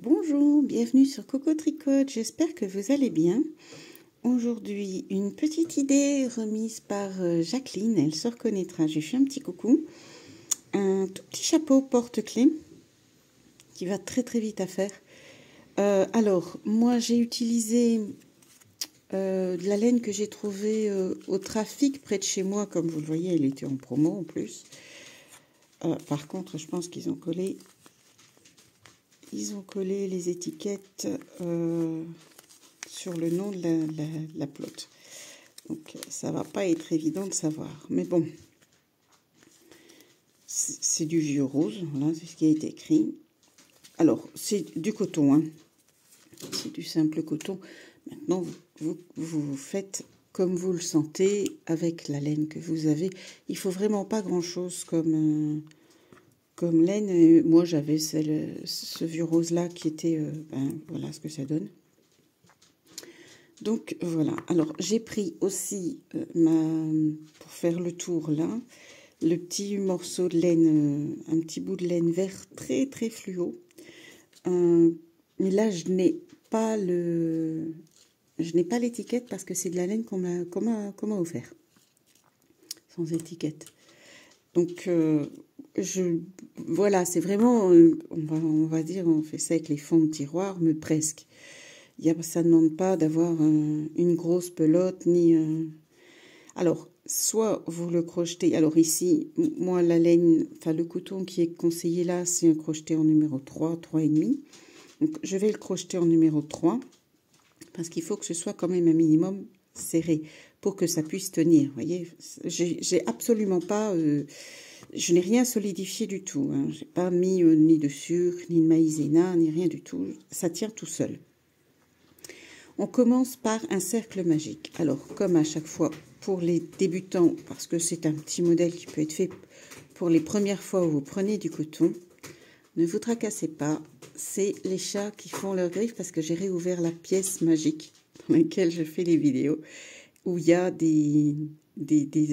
Bonjour, bienvenue sur Coco Tricote, j'espère que vous allez bien. Aujourd'hui, une petite idée remise par Jacqueline, elle se reconnaîtra, j'ai fait un petit coucou. Un tout petit chapeau porte-clés qui va très très vite à faire. Alors, moi j'ai utilisé de la laine que j'ai trouvée au trafic près de chez moi, comme vous le voyez, elle était en promo en plus. Par contre, je pense qu'ils ont collé... les étiquettes sur le nom de la plotte. Donc, ça va pas être évident de savoir. Mais bon, c'est du vieux rose. Voilà, c'est ce qui a été écrit. Alors, c'est du coton. Hein. C'est du simple coton. Maintenant, vous faites comme vous le sentez avec la laine que vous avez. Il faut vraiment pas grand-chose comme laine. Moi, j'avais ce vieux rose-là qui était... voilà ce que ça donne. Donc, voilà. Alors, j'ai pris aussi, pour faire le tour, là, le petit morceau de laine, un petit bout de laine vert très, très fluo. Mais là, je n'ai pas l'étiquette parce que c'est de la laine qu'on m'a offert. Sans étiquette. Donc, voilà, c'est vraiment, on va dire, on fait ça avec les fonds de tiroir, mais presque. Ça ne demande pas d'avoir une grosse pelote, ni... Alors, soit vous le crochetez, alors ici, moi, la laine, enfin le coton qui est conseillé là, c'est un crocheté en numéro 3, 3,5. Donc, je vais le crocheter en numéro 3, parce qu'il faut que ce soit quand même un minimum serré, pour que ça puisse tenir, vous voyez. J'ai absolument pas... je n'ai rien solidifié du tout, hein. Je n'ai pas mis ni de sucre, ni de maïzena, ni rien du tout. Ça tient tout seul. On commence par un cercle magique. Alors, comme à chaque fois pour les débutants, parce que c'est un petit modèle qui peut être fait pour les premières fois où vous prenez du coton, ne vous tracassez pas. C'est les chats qui font leurs griffes parce que j'ai réouvert la pièce magique dans laquelle je fais les vidéos, où il y a des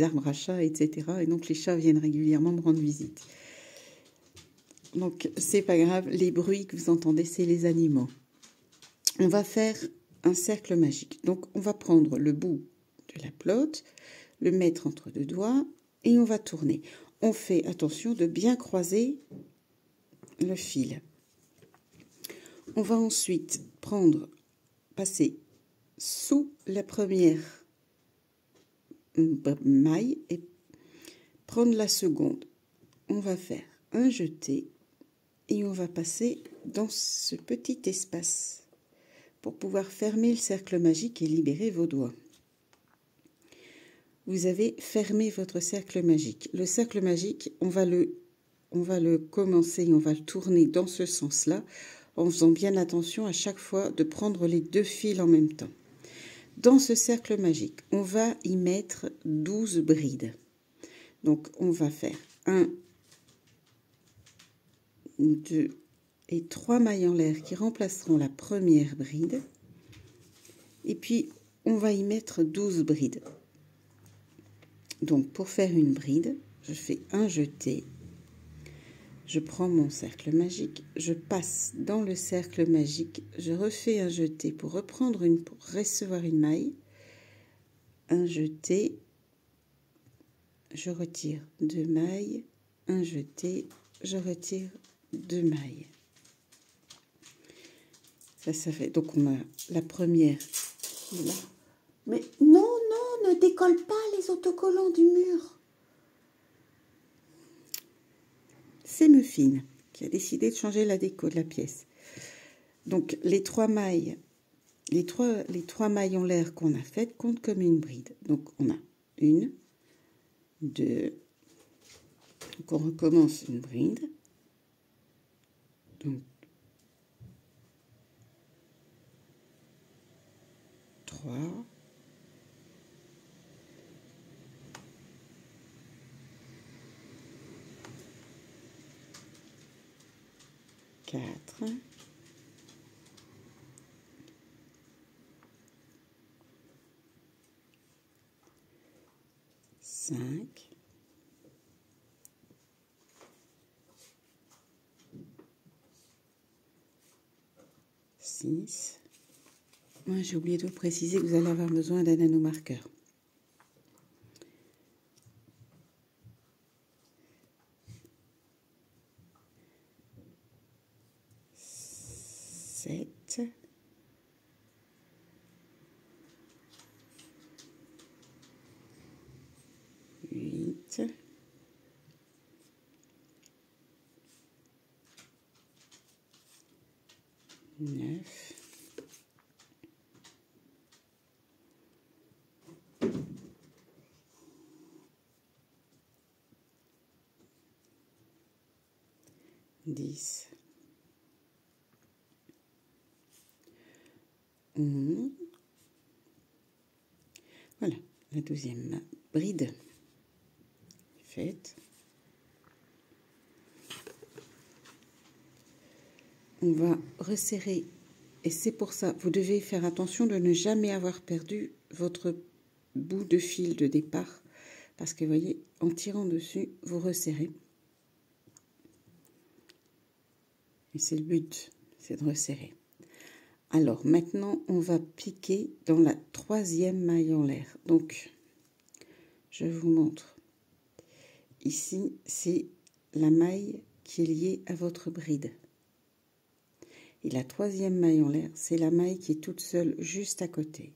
arbres à chats, etc. Et donc, les chats viennent régulièrement me rendre visite. Donc, c'est pas grave, les bruits que vous entendez, c'est les animaux. On va faire un cercle magique. Donc, on va prendre le bout de la plotte, le mettre entre deux doigts et on va tourner. On fait attention de bien croiser le fil. On va ensuite passer sous la première maille et prendre la seconde. On va faire un jeté et on va passer dans ce petit espace pour pouvoir fermer le cercle magique et libérer vos doigts. Vous avez fermé votre cercle magique. Le cercle magique, on va le commencer, on va le tourner dans ce sens-là, en faisant bien attention à chaque fois de prendre les deux fils en même temps. Dans ce cercle magique, on va y mettre 12 brides. Donc, on va faire 1, 2 et 3 mailles en l'air qui remplaceront la première bride. Et puis, on va y mettre 12 brides. Donc, pour faire une bride, je fais un jeté. Je prends mon cercle magique, je passe dans le cercle magique, je refais un jeté pour recevoir une maille. Un jeté, je retire 2 mailles. Un jeté, je retire 2 mailles. Ça fait. Donc, on a la première qui est là. Mais non, non, ne décolle pas les autocollants du mur. C'est Muffine qui a décidé de changer la déco de la pièce. Donc, les 3 mailles, les trois mailles en l'air qu'on a faites comptent comme une bride. Donc, on a 1, 2, donc on recommence une bride. Donc, 3, 4, 5, 6, 6. Moi, j'ai oublié de vous préciser que vous allez avoir besoin d'un nanomarqueur. 7. 8. 9. 10. 11. Voilà, la 12e bride faite. On va resserrer, et c'est pour ça, vous devez faire attention de ne jamais avoir perdu votre bout de fil de départ, parce que vous voyez, en tirant dessus, vous resserrez. Et c'est le but, c'est de resserrer. Alors maintenant, on va piquer dans la 3e maille en l'air. Donc, je vous montre. Ici, c'est la maille qui est liée à votre bride. Et la 3e maille en l'air, c'est la maille qui est toute seule juste à côté.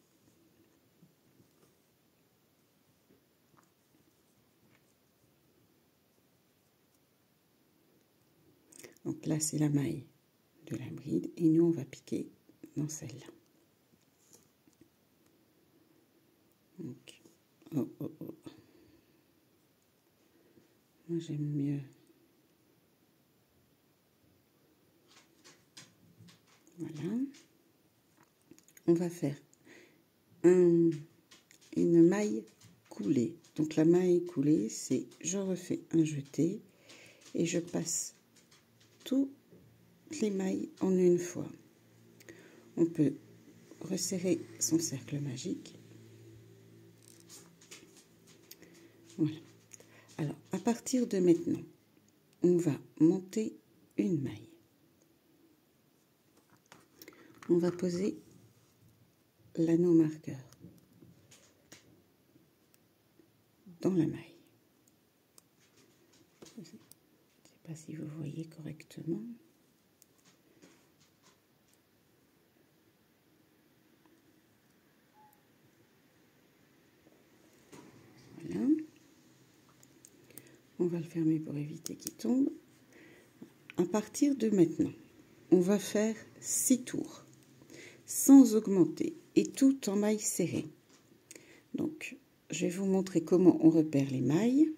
Donc là, c'est la maille de la bride et nous, on va piquer dans celle-là. Donc, oh, oh, oh. Moi, j'aime mieux. Voilà. On va faire une maille coulée. Donc la maille coulée, c'est je refais un jeté et je passe toutes les mailles en une fois. On peut resserrer son cercle magique. Voilà. Alors, à partir de maintenant, on va monter une maille. On va poser l'anneau marqueur dans la maille. Je ne sais pas si vous voyez correctement. Voilà. On va le fermer pour éviter qu'il tombe. À partir de maintenant, on va faire 6 tours sans augmenter et tout en mailles serrées. Donc, je vais vous montrer comment on repère les mailles.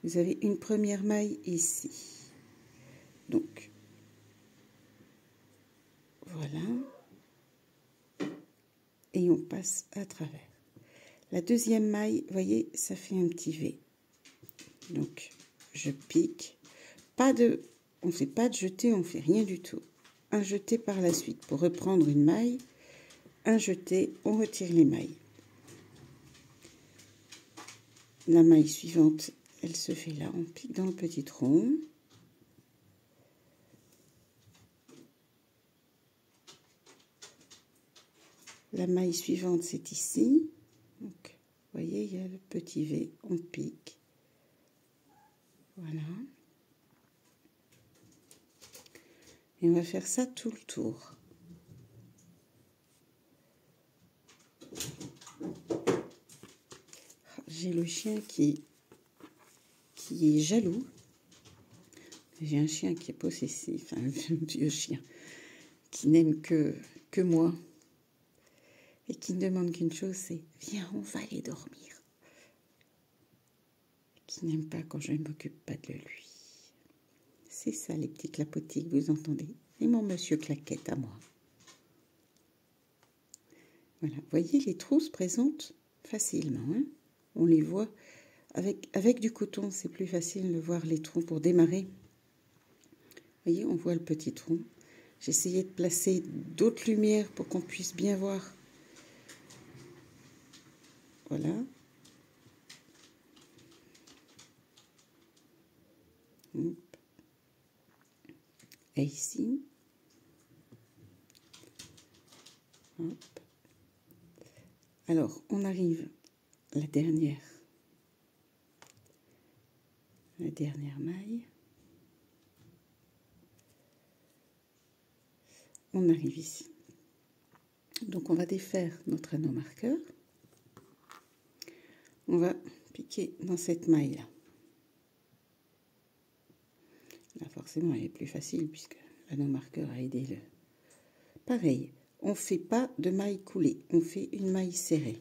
Vous avez une première maille ici. Donc, voilà. Et on passe à travers. La deuxième maille, vous voyez, ça fait un petit V. Donc, je pique. On ne fait pas de jeté, on ne fait rien du tout. Un jeté par la suite pour reprendre une maille. Un jeté, on retire les mailles. La maille suivante, elle se fait là, on pique dans le petit tronc. La maille suivante, c'est ici. Donc, vous voyez, il y a le petit V, on pique. Voilà. Et on va faire ça tout le tour. J'ai le chien qui est jaloux. J'ai un chien qui est possessif, un vieux chien, qui n'aime que moi. Et qui ne demande qu'une chose, c'est « Viens, on va aller dormir ». Qui n'aime pas quand je ne m'occupe pas de lui. C'est ça, les petits clapotis que vous entendez. Et mon monsieur claquette à moi. Voilà, vous voyez, les trous se présentent facilement. Hein, on les voit. Avec du coton, c'est plus facile de voir les trous pour démarrer. Vous voyez, on voit le petit tronc. J'ai essayé de placer d'autres lumières pour qu'on puisse bien voir. Voilà. Et ici. Hop. Alors, on arrive à la dernière maille. On arrive ici. Donc, on va défaire notre anneau marqueur. On va piquer dans cette maille-là. Là, forcément, elle est plus facile puisque l'anneau marqueur a aidé le... Pareil, on ne fait pas de maille coulée, on fait une maille serrée.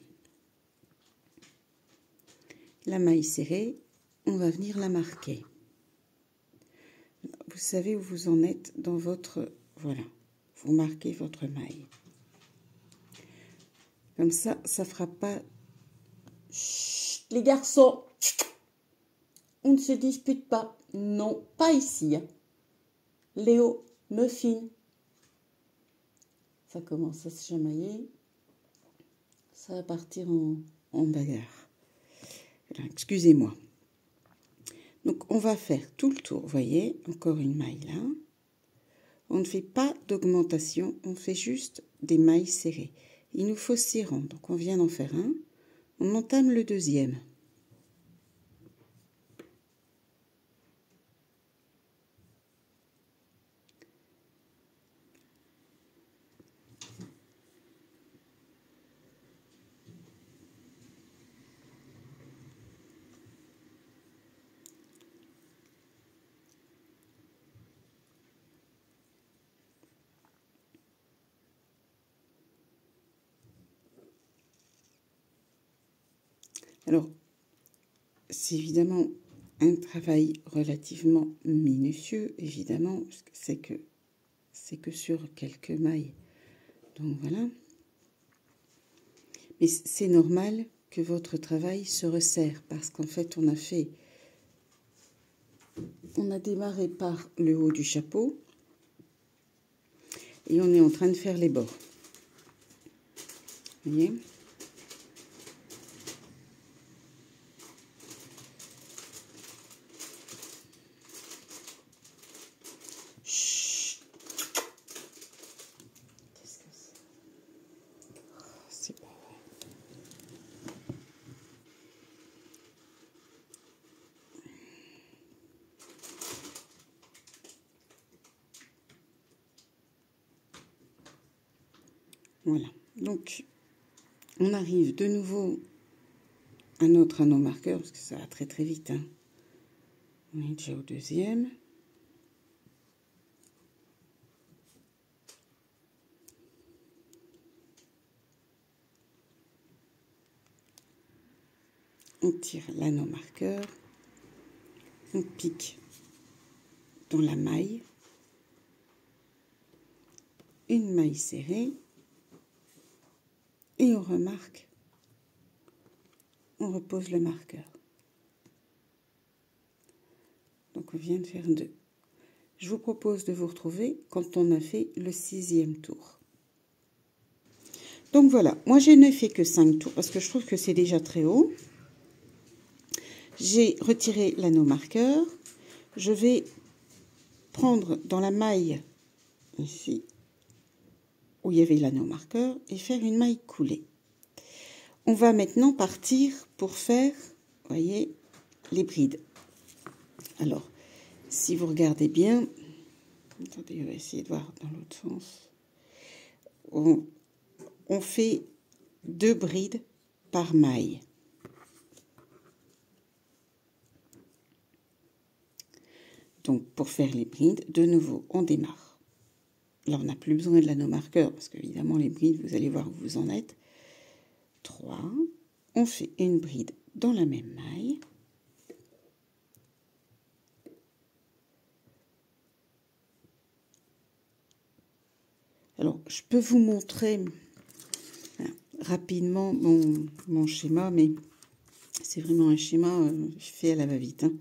La maille serrée, on va venir la marquer. Vous savez où vous en êtes dans votre... Voilà, vous marquez votre maille. Comme ça, ça ne fera pas... Chut, les garçons, on ne se dispute pas. Non, pas ici. Hein. Léo, Muffin. Ça commence à se chamailler. Ça va partir en bagarre. Excusez-moi. Donc, on va faire tout le tour. Vous voyez, encore une maille là. On ne fait pas d'augmentation, on fait juste des mailles serrées. Il nous faut 6 rangs. Donc, on vient d'en faire un. On entame le deuxième. Alors, c'est évidemment un travail relativement minutieux, évidemment, parce que c'est que sur quelques mailles. Donc voilà. Mais c'est normal que votre travail se resserre, parce qu'en fait, on a démarré par le haut du chapeau, et on est en train de faire les bords. Vous voyez ? Voilà, donc on arrive de nouveau à notre anneau marqueur, parce que ça va très très vite. Hein. On est déjà au deuxième. On tire l'anneau marqueur, on pique dans la maille, une maille serrée, et on remarque, on repose le marqueur. Donc on vient de faire 2. Je vous propose de vous retrouver quand on a fait le 6e tour. Donc voilà, moi je n'ai fait que 5 tours parce que je trouve que c'est déjà très haut. J'ai retiré l'anneau marqueur. Je vais prendre dans la maille ici où il y avait l'anneau marqueur et faire une maille coulée. On va maintenant partir pour faire, vous voyez, les brides. Alors, si vous regardez bien, attendez, on va essayer de voir dans l'autre sens. On fait 2 brides par maille. Donc, pour faire les brides, de nouveau, on démarre. Là, on n'a plus besoin de l'anneau marqueur, parce qu'évidemment, les brides, vous allez voir où vous en êtes. 3. On fait une bride dans la même maille. Alors, je peux vous montrer rapidement mon schéma, mais c'est vraiment un schéma fait à la va-vite. Hein.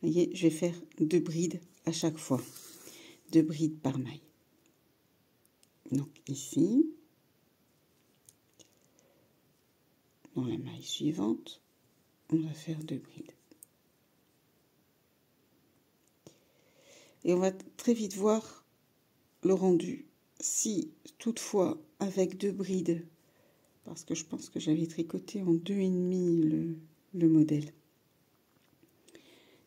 Vous voyez, je vais faire 2 brides à chaque fois. 2 brides par maille. Donc ici, dans la maille suivante, on va faire 2 brides. Et on va très vite voir le rendu si toutefois avec 2 brides, parce que je pense que j'avais tricoté en 2,5 le modèle,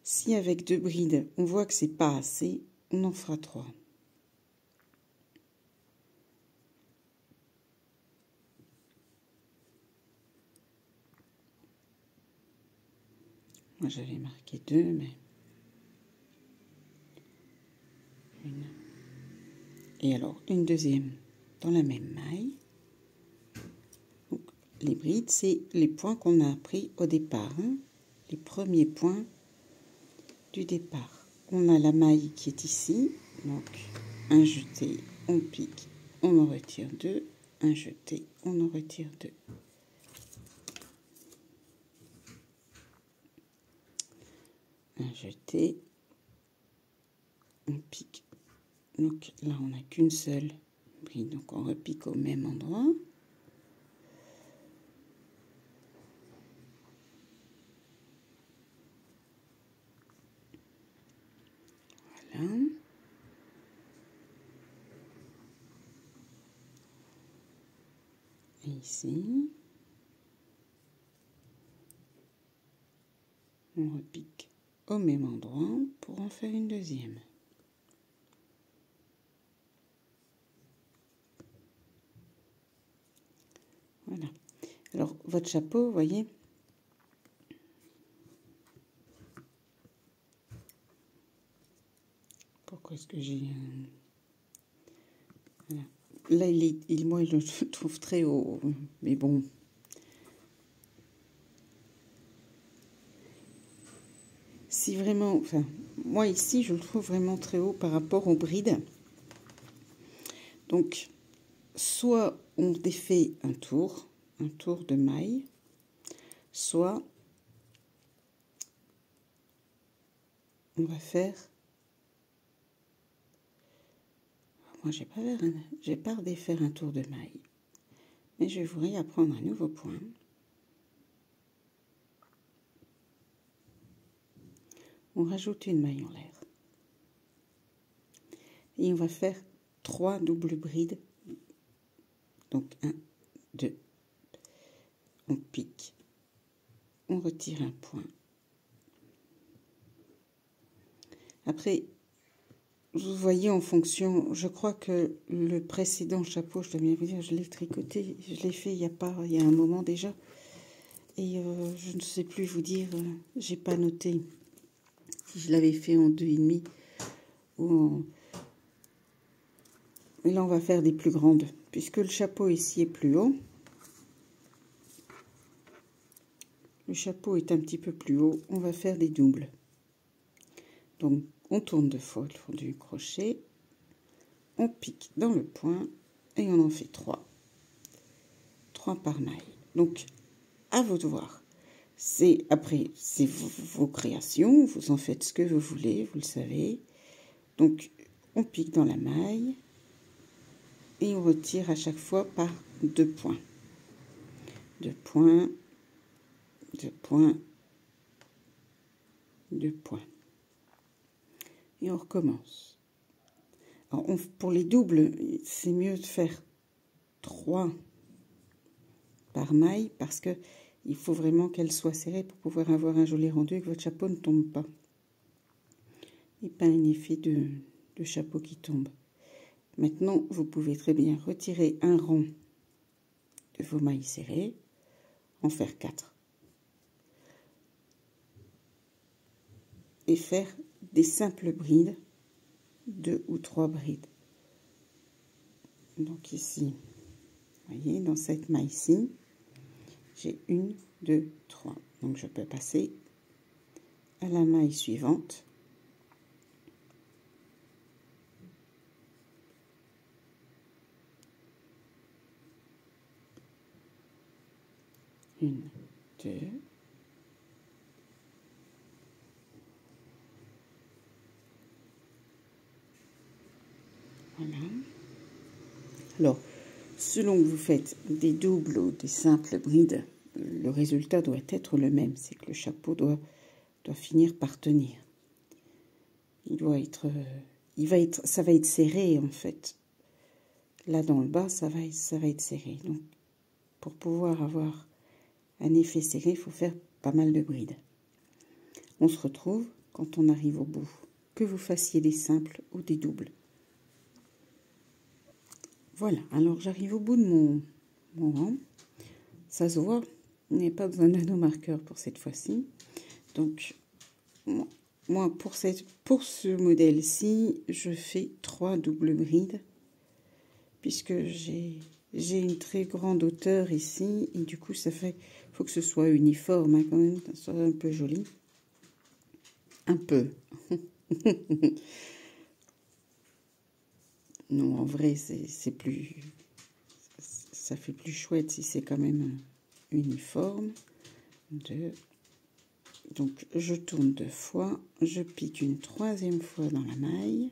si avec 2 brides on voit que c'est pas assez, on en fera 3. Moi j'avais marqué 2, mais une. Et alors une deuxième dans la même maille. Donc, les brides, c'est les points qu'on a appris au départ, hein, les premiers points du départ. On a la maille qui est ici, donc un jeté, on pique, on en retire 2, un jeté, on en retire 2. Un jeté, on pique. Donc là, on n'a qu'une seule bride, donc on repique au même endroit. Voilà. Et ici, on repique au même endroit pour en faire une deuxième. Voilà. Alors, votre chapeau, vous voyez, pourquoi est-ce que j'ai... Voilà. Là, moi, je le trouve très haut, mais bon. Si vraiment, enfin, moi ici, je le trouve vraiment très haut par rapport aux brides. Donc, soit on défait un tour de maille, soit on va faire... Moi, j'ai pas redéfaire un tour de maille, mais je vais vous réapprendre un nouveau point. On rajoute une maille en l'air. Et on va faire 3 doubles brides. Donc 1, 2. On pique. On retire un point. Après, vous voyez en fonction, je crois que le précédent chapeau, je dois bien vous dire, je l'ai tricoté, je l'ai fait il y a un moment déjà. Et je ne sais plus vous dire, j'ai pas noté si je l'avais fait en 2,5 ou en... Et là, on va faire des plus grandes, puisque le chapeau ici est plus haut. Le chapeau est un petit peu plus haut, on va faire des doubles. Donc, on tourne 2 fois le fond du crochet, on pique dans le point et on en fait 3. 3 par maille. Donc, à vous de voir. Après, c'est vos créations, vous en faites ce que vous voulez, vous le savez. Donc, on pique dans la maille et on retire à chaque fois par 2 points. 2 points, 2 points, 2 points. Et on recommence. Alors, pour les doubles, c'est mieux de faire 3 par maille parce que il faut vraiment qu'elle soit serrée pour pouvoir avoir un joli rendu et que votre chapeau ne tombe pas. Et pas un effet de chapeau qui tombe. Maintenant, vous pouvez très bien retirer un rang de vos mailles serrées, en faire 4. Et faire des simples brides, 2 ou 3 brides. Donc ici, vous voyez, dans cette maille-ci, j'ai 1, 2, 3. Donc je peux passer à la maille suivante. Une, 2. Voilà. Alors, selon que vous faites des doubles ou des simples brides, le résultat doit être le même. C'est que le chapeau doit finir par tenir. Ça va être serré en fait. là dans le bas, ça va être serré. Donc, pour pouvoir avoir un effet serré, il faut faire pas mal de brides. On se retrouve quand on arrive au bout, que vous fassiez des simples ou des doubles. Voilà, alors j'arrive au bout de mon rang. Ça se voit, il n'y a pas besoin d'un marqueur pour cette fois-ci. Donc, moi pour ce modèle-ci, je fais 3 doubles brides, puisque j'ai une très grande hauteur ici, et du coup, ça fait, faut que ce soit uniforme, hein, quand même, que ça soit un peu joli. Un peu. Non, en vrai, c'est plus... Ça fait plus chouette si c'est quand même uniforme. 2. Donc, je tourne 2 fois. Je pique une 3e fois dans la maille.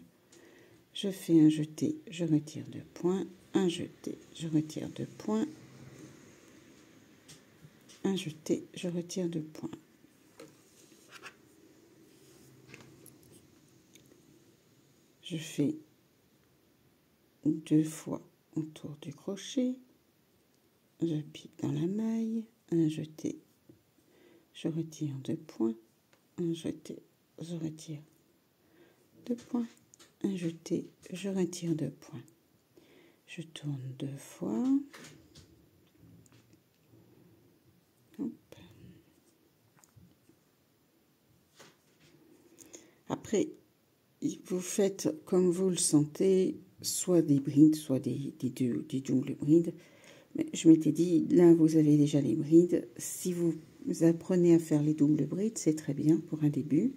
Je fais un jeté, je retire 2 points. Un jeté, je retire 2 points. Un jeté, je retire 2 points. Je fais 2 fois autour du crochet. Je pique dans la maille, un jeté, je retire 2 points, un jeté, je retire 2 points, un jeté, je retire 2 points. Je tourne 2 fois. Hop. Après, vous faites comme vous le sentez, soit des brides, soit des doubles brides. Mais je m'étais dit, là, vous avez déjà les brides. Si vous apprenez à faire les doubles brides, c'est très bien pour un début.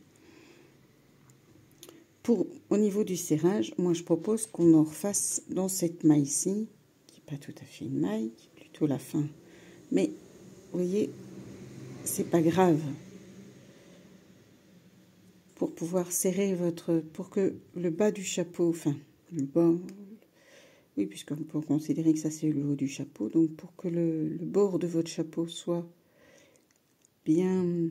Au niveau du serrage, moi, je propose qu'on en refasse dans cette maille-ci, qui n'est pas tout à fait une maille, qui est plutôt la fin. Mais, vous voyez, c'est pas grave. Pour pouvoir serrer pour que le bas du chapeau, enfin, le bas... Oui, puisqu'on peut considérer que ça, c'est le haut du chapeau. Donc, pour que le bord de votre chapeau soit bien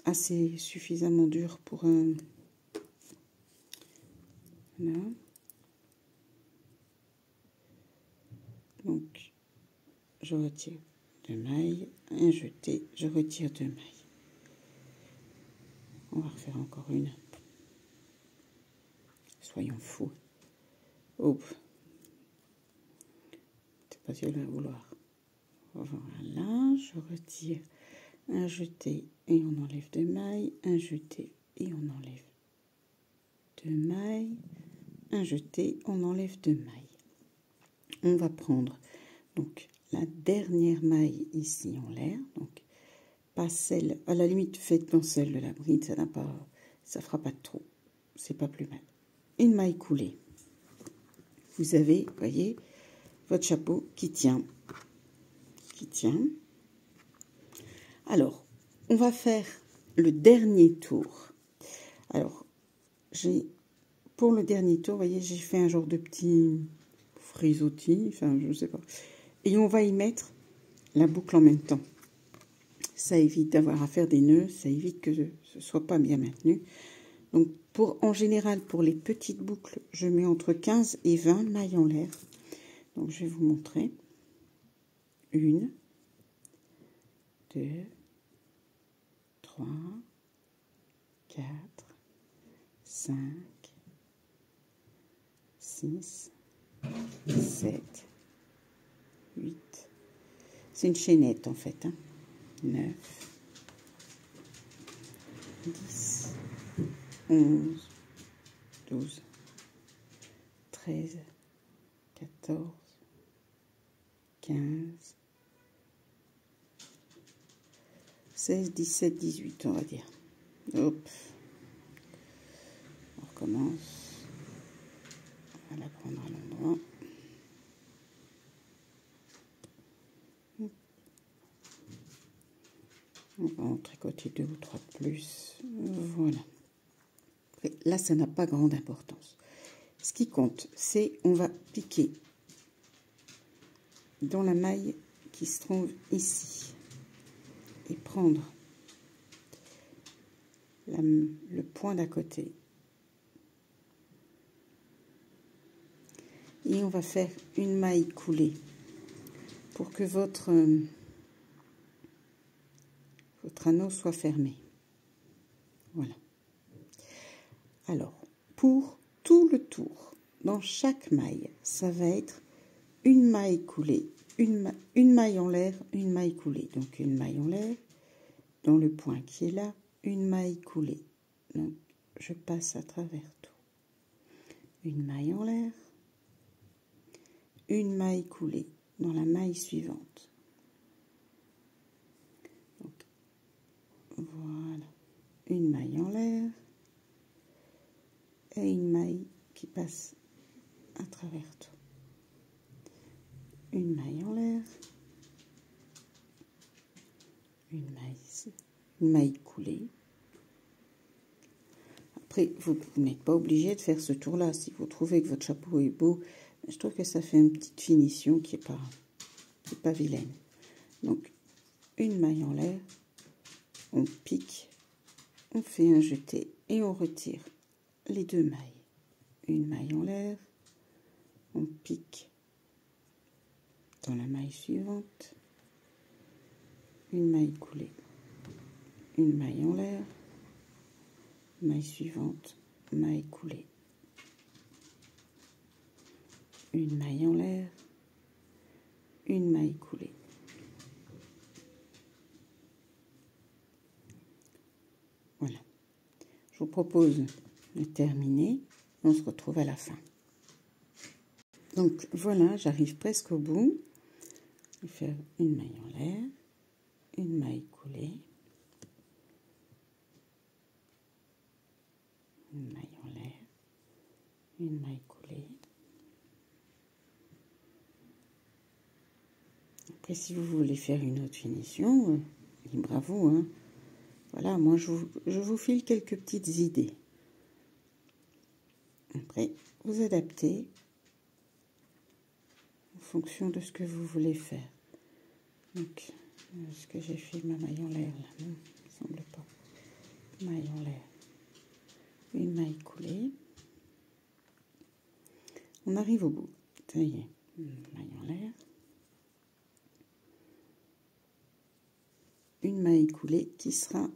assez suffisamment dur pour un... Voilà. Donc, je retire 2 mailles, un jeté, je retire 2 mailles. On va refaire encore une. Soyons fous. Hop. C'est pas sûr de vouloir. Voilà, je retire un jeté et on enlève 2 mailles, un jeté et on enlève 2 mailles, un jeté, on enlève 2 mailles. On va prendre donc la dernière maille ici en l'air, donc pas celle, à la limite faites dans celle de la bride, ça fera pas de trou, c'est pas plus mal. Une maille coulée. Vous avez, voyez, votre chapeau qui tient. Alors, on va faire le dernier tour. Alors, pour le dernier tour, vous voyez, j'ai fait un genre de petit frisottis, enfin, je sais pas. Et on va y mettre la boucle en même temps. Ça évite d'avoir à faire des nœuds, ça évite que ce soit pas bien maintenu. Donc, en général, pour les petites boucles, je mets entre 15 et 20 mailles en l'air. Donc, je vais vous montrer. 1, 2, 3, 4, 5, 6, 7, 8. C'est une chaînette, en fait. 9, 10, 11, 12, 13, 14, 15, 16, 17, 18, on va dire. Hop. On recommence. On va la prendre à l'endroit. On va en tricoter 2 ou 3 de plus. Voilà. Et là, ça n'a pas grande importance. Ce qui compte, c'est on va piquer dans la maille qui se trouve ici et prendre le point d'à côté et on va faire une maille coulée pour que votre anneau soit fermé. Voilà. Alors, pour tout le tour, dans chaque maille, ça va être une maille coulée, une maille en l'air, une maille coulée. Donc une maille en l'air, dans le point qui est là, une maille coulée. Donc je passe à travers tout. Une maille en l'air, une maille coulée dans la maille suivante. Donc, voilà, une maille en l'air et une maille qui passe à travers tout. Une maille en l'air, une maille ici, une maille coulée. Après, vous n'êtes pas obligé de faire ce tour-là. Si vous trouvez que votre chapeau est beau, je trouve que ça fait une petite finition qui est pas vilaine. Donc, une maille en l'air, on pique, on fait un jeté et on retire les deux mailles. Une maille en l'air, on pique dans la maille suivante, une maille coulée, une maille en l'air, maille suivante, maille coulée, une maille en l'air, une maille coulée. Voilà. Je vous propose de terminer. On se retrouve à la fin. Donc voilà, j'arrive presque au bout. Je vais faire une maille en l'air, une maille coulée, une maille en l'air, une maille coulée. Après, si vous voulez faire une autre finition, libre à vous, hein. Voilà, moi je vous file quelques petites idées. Après, vous adaptez en fonction de ce que vous voulez faire. Donc, est-ce que j'ai fait ma maille en l'air là? Non, il ne semble pas. Maille en l'air, une maille coulée. On arrive au bout. Ça y est, une maille en l'air, une maille coulée qui sera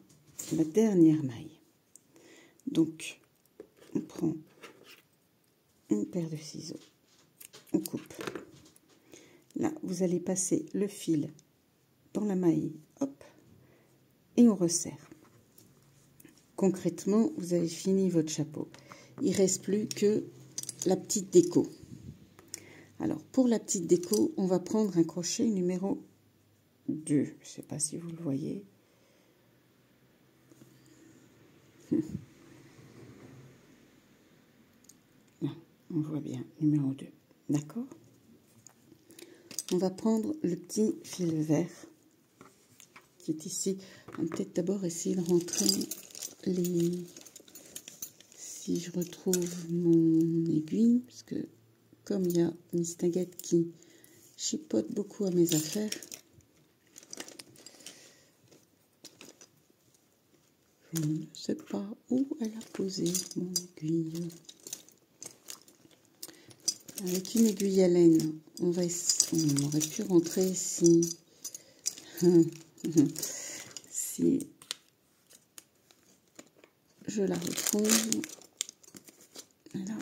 la dernière maille. Donc, on prend une paire de ciseaux, on coupe. Là, vous allez passer le fil dans la maille, hop, et on resserre. Concrètement, vous avez fini votre chapeau. Il ne reste plus que la petite déco. Alors, pour la petite déco, on va prendre un crochet numéro 2. Je ne sais pas si vous le voyez. Là, on voit bien, numéro 2. D'accord? On va prendre le petit fil vert qui est ici. On va peut-être d'abord essayer de rentrer les... Si je retrouve mon aiguille, parce que comme il y a Miss Tinguette qui chipote beaucoup à mes affaires, je ne sais pas où elle a posé mon aiguille. Avec une aiguille à laine, on aurait pu rentrer si... si je la retrouve. Là.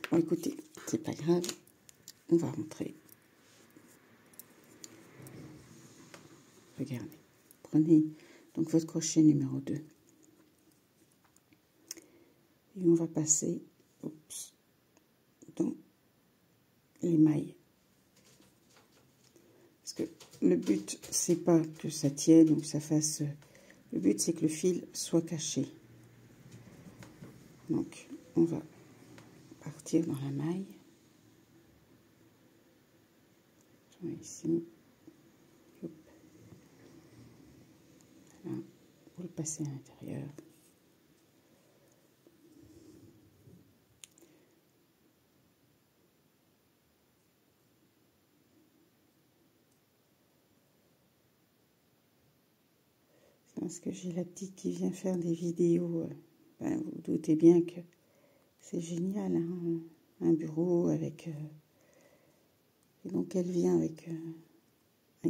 Bon, écoutez, c'est pas grave, on va rentrer. Regardez, prenez donc votre crochet numéro 2 et on va passer dans les mailles. Parce que le but, c'est pas que ça tienne ou que ça fasse... Le but, c'est que le fil soit caché. Donc, on va partir dans la maille. Ici. Hop. Là, vous le passez à l'intérieur. Parce que j'ai la petite qui vient faire des vidéos. Ben, vous doutez bien que c'est génial, hein, un bureau avec... et donc elle vient avec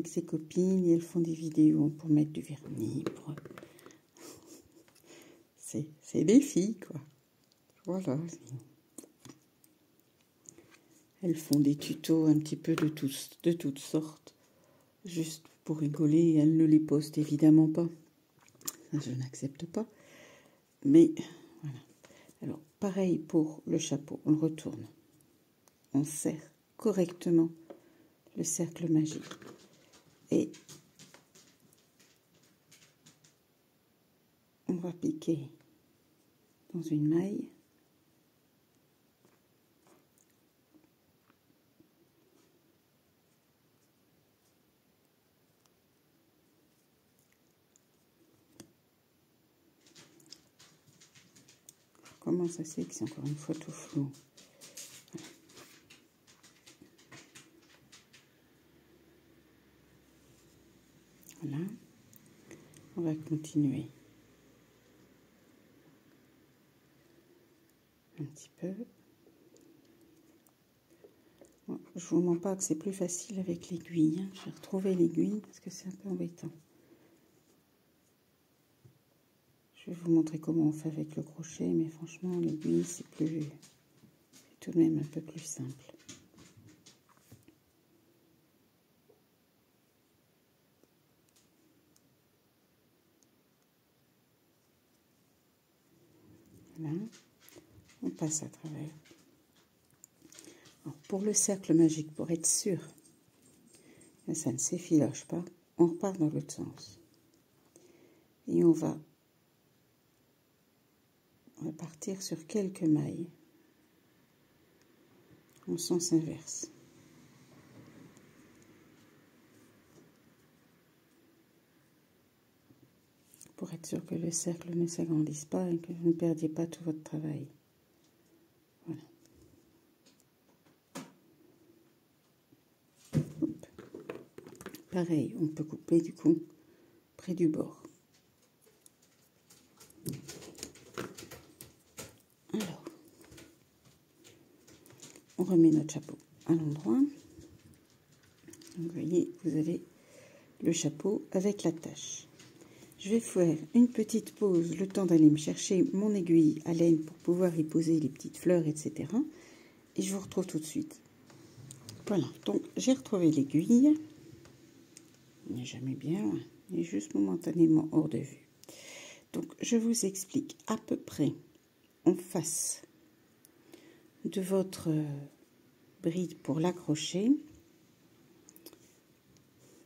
ses copines et elles font des vidéos pour mettre du vernis. C'est des filles, quoi. Voilà. Elles font des tutos un petit peu de toutes sortes. Juste pour rigoler, elles ne les postent évidemment pas. Ça, je n'accepte pas. Mais voilà. Alors, pareil pour le chapeau. On le retourne. On serre correctement le cercle magique. Et on va piquer dans une maille. Comment ça c'est que c'est encore une fois tout flou? Voilà. On va continuer un petit peu. Bon, je vous mens pas que c'est plus facile avec l'aiguille. Hein. Je vais retrouver l'aiguille parce que c'est un peu embêtant. Je vais vous montrer comment on fait avec le crochet, mais franchement, l'aiguille, c'est tout de même un peu plus simple. Voilà. On passe à travers. Alors, pour le cercle magique, pour être sûr que ça ne s'effiloche pas, on repart dans l'autre sens. Et on va partir sur quelques mailles en sens inverse. Pour être sûr que le cercle ne s'agrandisse pas et que vous ne perdiez pas tout votre travail. Voilà. Hop. Pareil, on peut couper du coup près du bord. Alors, on remet notre chapeau à l'endroit. Vous voyez, vous avez le chapeau avec la tache. Je vais faire une petite pause, le temps d'aller me chercher mon aiguille à laine pour pouvoir y poser les petites fleurs, etc. Et je vous retrouve tout de suite. Voilà, donc j'ai retrouvé l'aiguille. Il n'est jamais bien loin, il est juste momentanément hors de vue. Donc je vous explique à peu près en face de votre bride pour l'accrocher.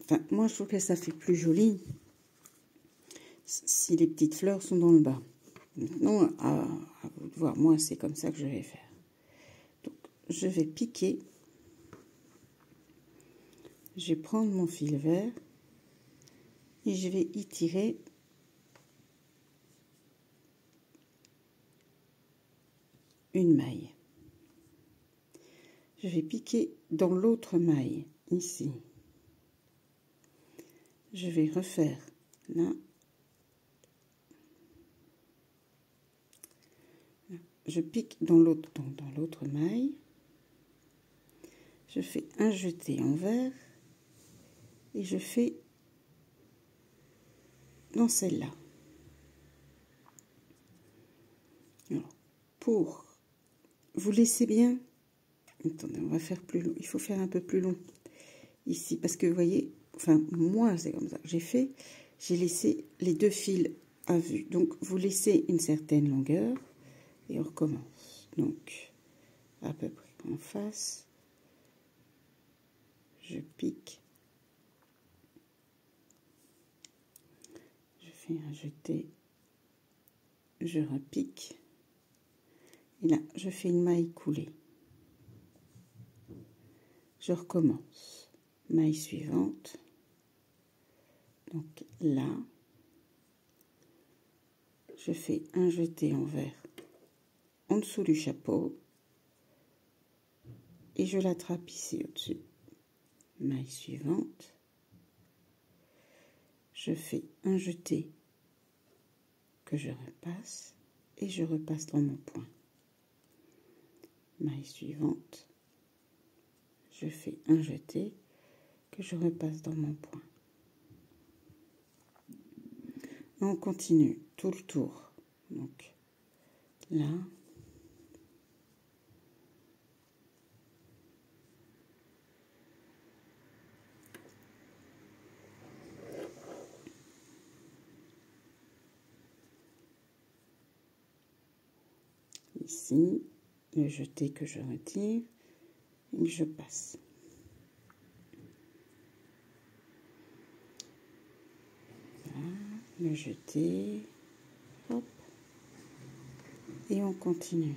Enfin, moi je trouve que ça fait plus joli si les petites fleurs sont dans le bas. Maintenant, à vous de voir, moi c'est comme ça que je vais faire. Donc je vais piquer, je vais prendre mon fil vert et je vais y tirer une maille. Je vais piquer dans l'autre maille, ici. Je vais refaire là. Je pique dans l'autre maille. Je fais un jeté en vert et je fais dans celle-là. Alors, pour vous laisser bien, attendez, on va faire plus long. Il faut faire un peu plus long ici parce que vous voyez, enfin moi c'est comme ça que j'ai fait. J'ai laissé les deux fils à vue. Donc vous laissez une certaine longueur et on recommence. Donc à peu près en face, je pique. Je fais un jeté, je repique. Et là, je fais une maille coulée. Je recommence. Maille suivante. Donc là, je fais un jeté en vert en dessous du chapeau. Et je l'attrape ici au-dessus. Maille suivante. Je fais un jeté que je repasse et je repasse dans mon point. Maille suivante, je fais un jeté que je repasse dans mon point. On continue tout le tour. Donc là, ici, le jeté que je retire et que je passe. Voilà, le jeté, hop, et on continue.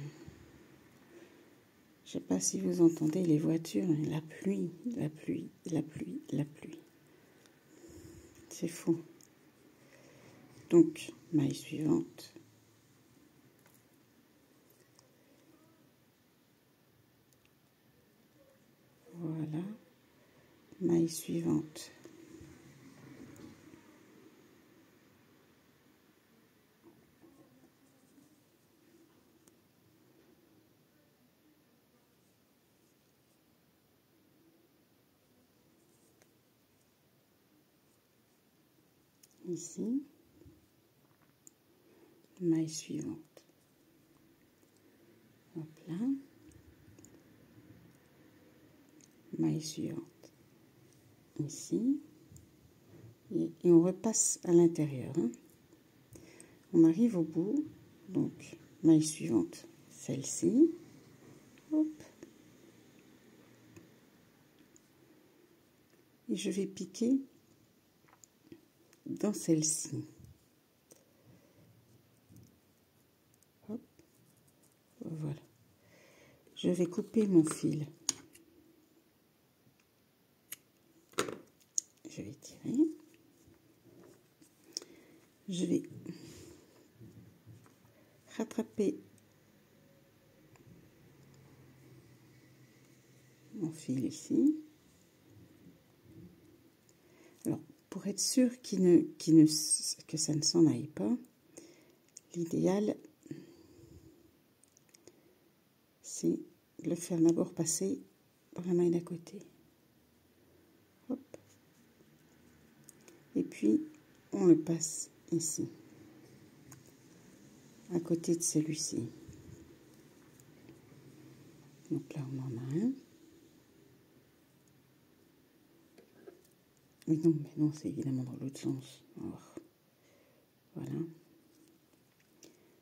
Je ne sais pas si vous entendez les voitures, la pluie, la pluie, la pluie, la pluie. C'est fou. Donc, maille suivante. Voilà. Maille suivante. Ici. Maille suivante. Hop là. Maille suivante. Ici. Et on repasse à l'intérieur. Hein. On arrive au bout. Donc, maille suivante, celle-ci. Hop. Et je vais piquer dans celle-ci. Hop. Voilà. Je vais couper mon fil. Je vais tirer. Je vais rattraper mon fil ici. Alors, pour être sûr que ça ne s'en aille pas, l'idéal, c'est de le faire d'abord passer dans la maille d'à côté. Hop. Et puis, on le passe ici, à côté de celui-ci. Donc là, on en a un. Mais non, c'est évidemment dans l'autre sens. Alors, voilà.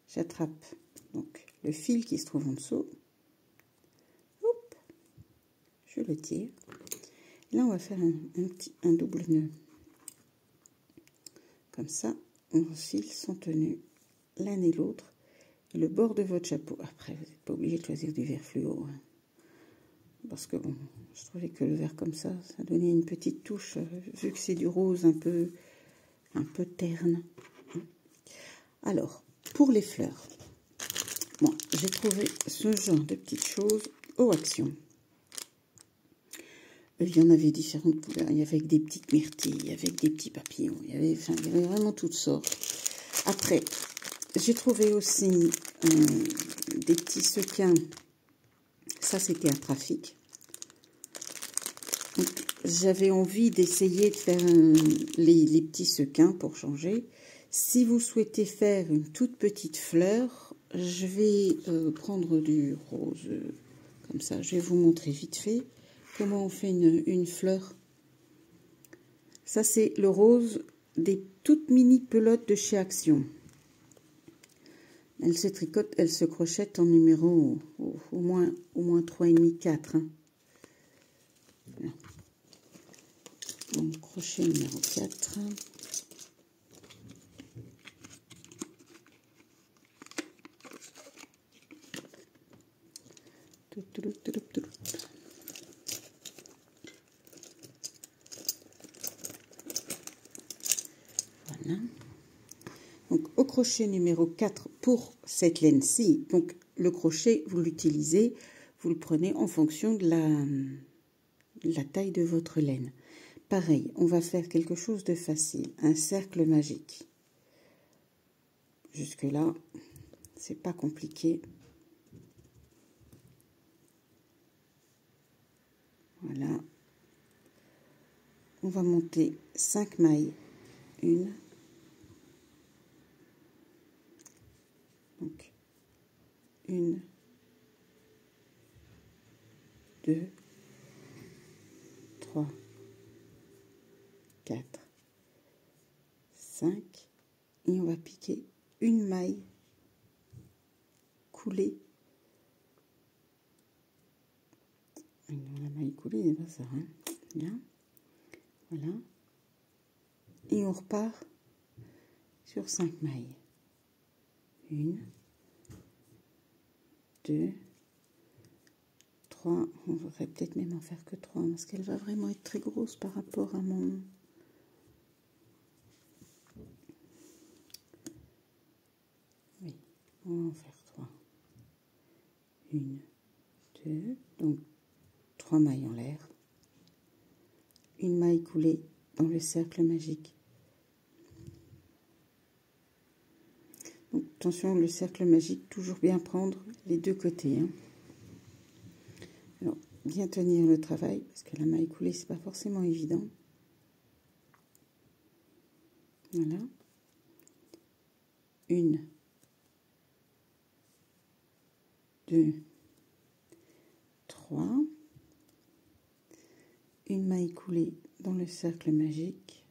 J'attrape donc le fil qui se trouve en dessous. Hop, je le tire. Là, on va faire un double nœud. Comme ça, nos fils sont tenus l'un et l'autre. Et le bord de votre chapeau. Après, vous n'êtes pas obligé de choisir du vert fluo. Hein. Parce que bon, je trouvais que le vert comme ça donnait une petite touche, vu que c'est du rose un peu terne. Alors, pour les fleurs, bon, j'ai trouvé ce genre de petites choses au Action. Il y en avait différentes couleurs. Il y avait avec des petites myrtilles, avec des petits papillons. Il y avait vraiment toutes sortes. Après, j'ai trouvé aussi des petits sequins. Ça, c'était un trafic. J'avais envie d'essayer de faire les petits sequins pour changer. Si vous souhaitez faire une toute petite fleur, je vais prendre du rose. Comme ça, je vais vous montrer vite fait comment on fait une fleur. Ça, c'est le rose des toutes mini pelotes de chez Action. Elle se tricote, elle se crochette en numéro au moins 3,5, 4. Hein. Voilà. Donc, crochet numéro 4. Voilà. Donc, au crochet numéro 4 pour cette laine-ci, donc le crochet, vous l'utilisez, vous le prenez en fonction de la taille de votre laine. Pareil, on va faire quelque chose de facile, un cercle magique. jusque là, c'est pas compliqué. Voilà. On va monter 5 mailles. 1. Donc 1, 2, 3, 4, 5. Et on va piquer une maille coulée. La maille coulée, c'est pas ça, hein. Bien. Voilà. Et on repart sur 5 mailles. 1, 2, 3. On devrait peut-être même en faire que 3 parce qu'elle va vraiment être très grosse par rapport à mon... Oui, on va en faire 3. 1, 2, donc 3 mailles en l'air. Une maille coulée dans le cercle magique. Donc, attention, le cercle magique, toujours bien prendre les deux côtés. Hein. Alors, bien tenir le travail, parce que la maille coulée, c'est pas forcément évident. Voilà. 1, 2, 3. Une maille coulée dans le cercle magique.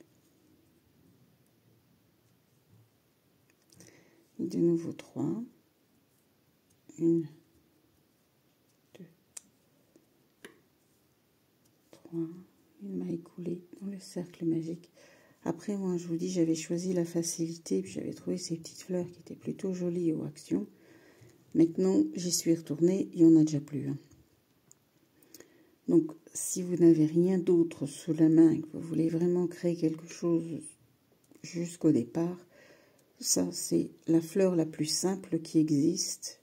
Et de nouveau 3. 1, 2, 3. Une maille coulée dans le cercle magique. Après, moi, je vous dis, j'avais choisi la facilité, puis j'avais trouvé ces petites fleurs qui étaient plutôt jolies aux actions. Maintenant, j'y suis retournée, il n'y en a déjà plus. Hein. Donc, si vous n'avez rien d'autre sous la main et que vous voulez vraiment créer quelque chose jusqu'au départ, ça, c'est la fleur la plus simple qui existe.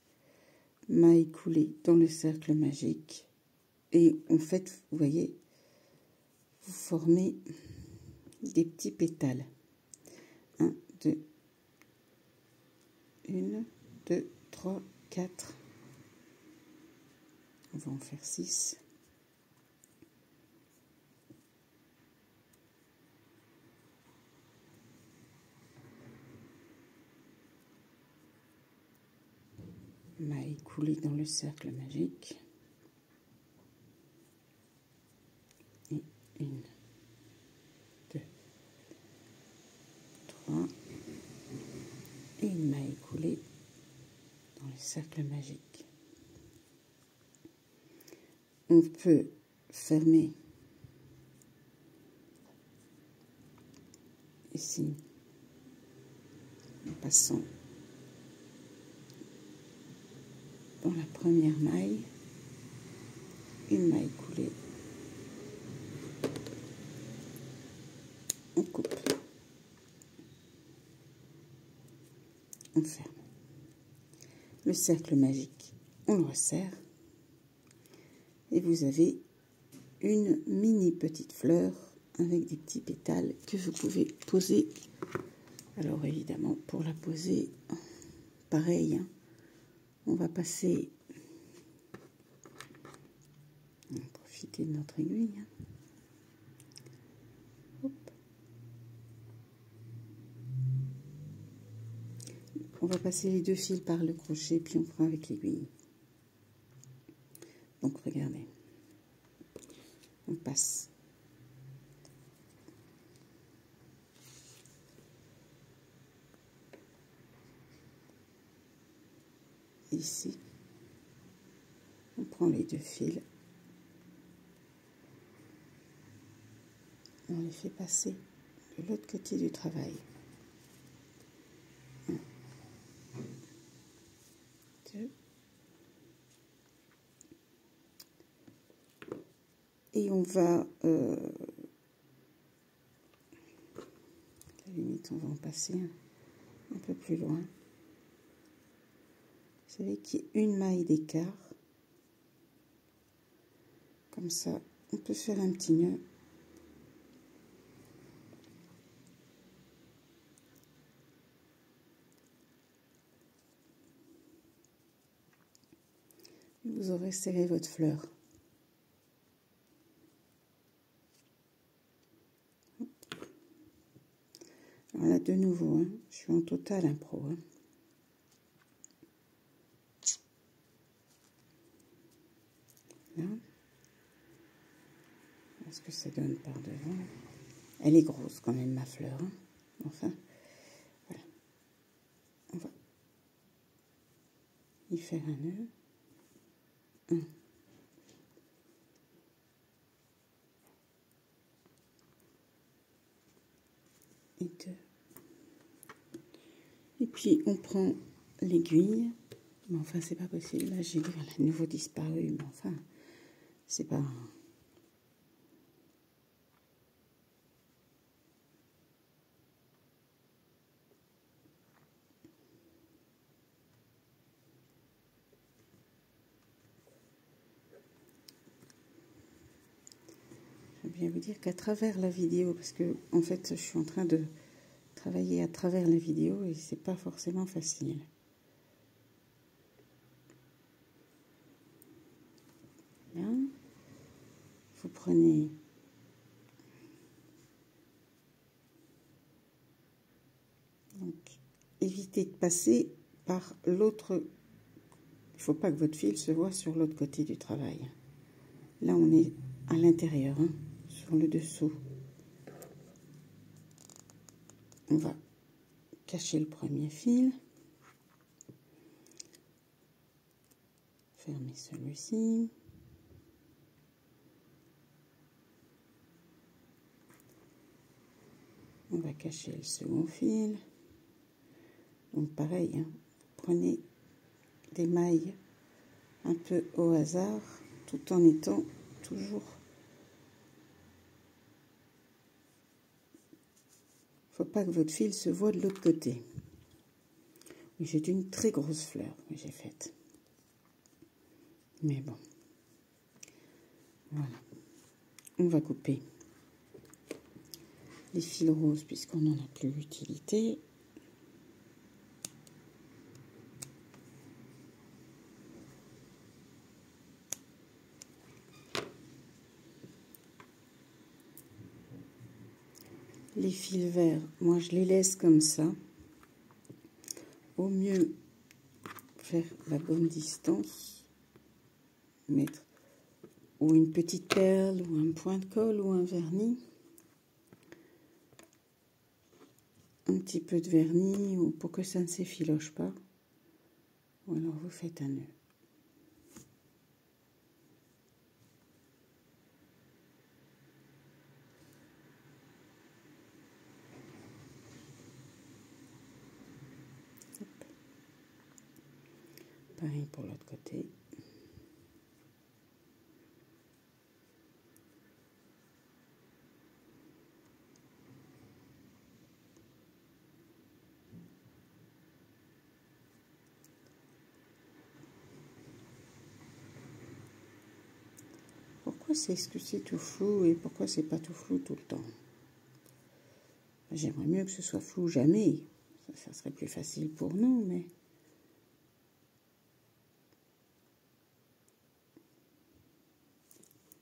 Maille coulée dans le cercle magique. Et en fait, vous voyez, vous formez des petits pétales. 1, 2, 1, 2, 3, 4. On va en faire 6. Maille coulée dans le cercle magique. Et 1, 2, 3. Et une maille coulée dans le cercle magique. On peut fermer ici en passant dans la première maille, une maille coulée, on coupe, on ferme. Le cercle magique, on le resserre et vous avez une mini petite fleur avec des petits pétales que vous pouvez poser. Alors évidemment, pour la poser, pareil, hein, on va passer, on va profiter de notre aiguille. Hein. Hop. On va passer les 2 fils par le crochet, puis on fera avec l'aiguille. Donc regardez, on passe ici, on prend les 2 fils, on les fait passer de l'autre côté du travail. 1, 2, et on va, à la limite, on va en passer un peu plus loin. Vous savez qu'il y a une maille d'écart. Comme ça, on peut faire un petit nœud. vous aurez serré votre fleur. Alors là, de nouveau, hein, je suis en total impro. Hein. Là. Voilà ce que ça donne par devant. Elle est grosse quand même, ma fleur. Hein. Enfin, voilà. On va y faire un nœud. 1. Et 2. Et puis, on prend l'aiguille. Mais enfin, c'est pas possible. Là, j'ai vu, elle a à nouveau disparu. Mais enfin, c'est pas... Je veux bien vous dire qu'à travers la vidéo, parce que, en fait, je suis en train de travailler à travers la vidéo et c'est pas forcément facile. Là, vous prenez donc évitez de passer par l'autre. Il faut pas que votre fil se voie sur l'autre côté du travail. Là, on est à l'intérieur, hein, sur le dessous. On va cacher le premier fil. Fermer celui-ci. On va cacher le second fil. Donc pareil, hein, prenez des mailles un peu au hasard, tout en étant toujours... Faut pas que votre fil se voie de l'autre côté. C'est une très grosse fleur que j'ai faite. Mais bon. Voilà. On va couper les fils roses puisqu'on n'en a plus l'utilité. Les fils verts, moi je les laisse comme ça. Au mieux faire la bonne distance, mettre ou une petite perle ou un point de colle ou un vernis. Un petit peu de vernis ou pour que ça ne s'effiloche pas. Ou alors vous faites un nœud. Hop. Pareil pour l'autre côté. Pourquoi est-ce que c'est tout flou et pourquoi c'est pas tout flou tout le temps? J'aimerais mieux que ce soit flou jamais. Ça serait plus facile pour nous, mais...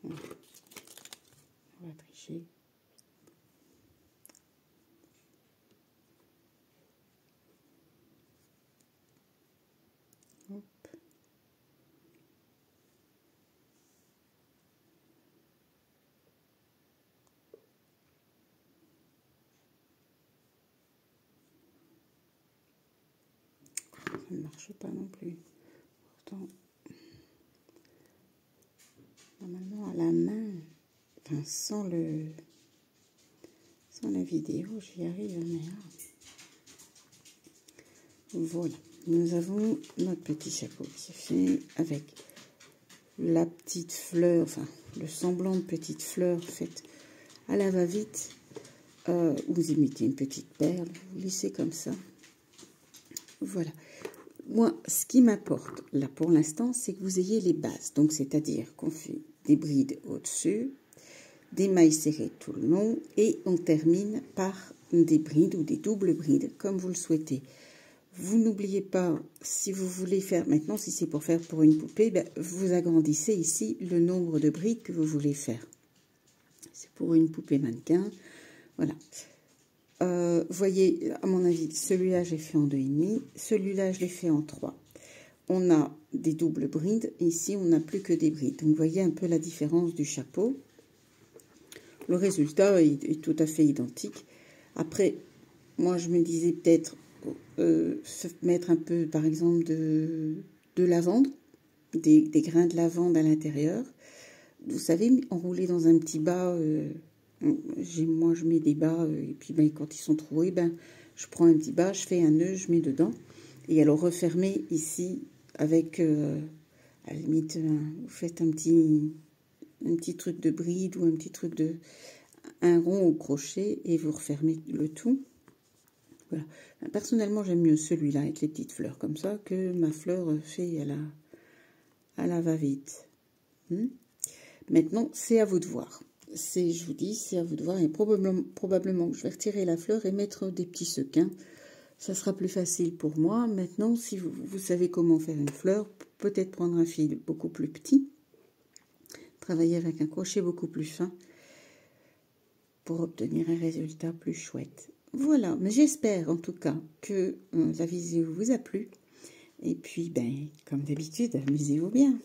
On va tricher. Hop. Ça ne marche pas non plus. Pourtant, normalement à la main, enfin sans la vidéo, j'y arrive, mais là. Voilà, nous avons notre petit chapeau qui est fait avec la petite fleur, enfin le semblant de petite fleur faite à la va-vite. Vous imitez une petite perle, vous laissez comme ça. Voilà. Moi, ce qui m'apporte là pour l'instant, c'est que vous ayez les bases. Donc, c'est-à-dire qu'on fait des brides au-dessus, des mailles serrées tout le long et on termine par des brides ou des doubles brides, comme vous le souhaitez. Vous n'oubliez pas, si vous voulez faire, maintenant si c'est pour faire pour une poupée, ben, vous agrandissez ici le nombre de brides que vous voulez faire. C'est pour une poupée mannequin, voilà. Voyez, à mon avis, celui-là, j'ai fait en 2,5. Celui-là, je l'ai fait en 3. On a des doubles brides. Ici, on n'a plus que des brides. Donc, vous voyez un peu la différence du chapeau. Le résultat est tout à fait identique. Après, moi, je me disais peut-être mettre un peu, par exemple, de lavande, des grains de lavande à l'intérieur. Vous savez, enrouler dans un petit bas... moi je mets des bas et puis ben, quand ils sont troués, ben, je prends un petit bas, je fais un nœud, je mets dedans et alors refermer ici avec à la limite vous faites un petit truc de bride ou un petit truc de un rond au crochet et vous refermez le tout. Voilà. Ben, personnellement j'aime mieux celui-là avec les petites fleurs comme ça que ma fleur fait à la va-vite. Maintenant c'est à vous de voir. Je vous dis, c'est à vous de voir. Et probablement que je vais retirer la fleur et mettre des petits sequins. Ça sera plus facile pour moi. Maintenant, si vous savez comment faire une fleur, peut-être prendre un fil beaucoup plus petit. Travailler avec un crochet beaucoup plus fin pour obtenir un résultat plus chouette. Voilà, mais j'espère en tout cas que la vidéo vous a plu. Et puis, ben, comme d'habitude, amusez-vous bien.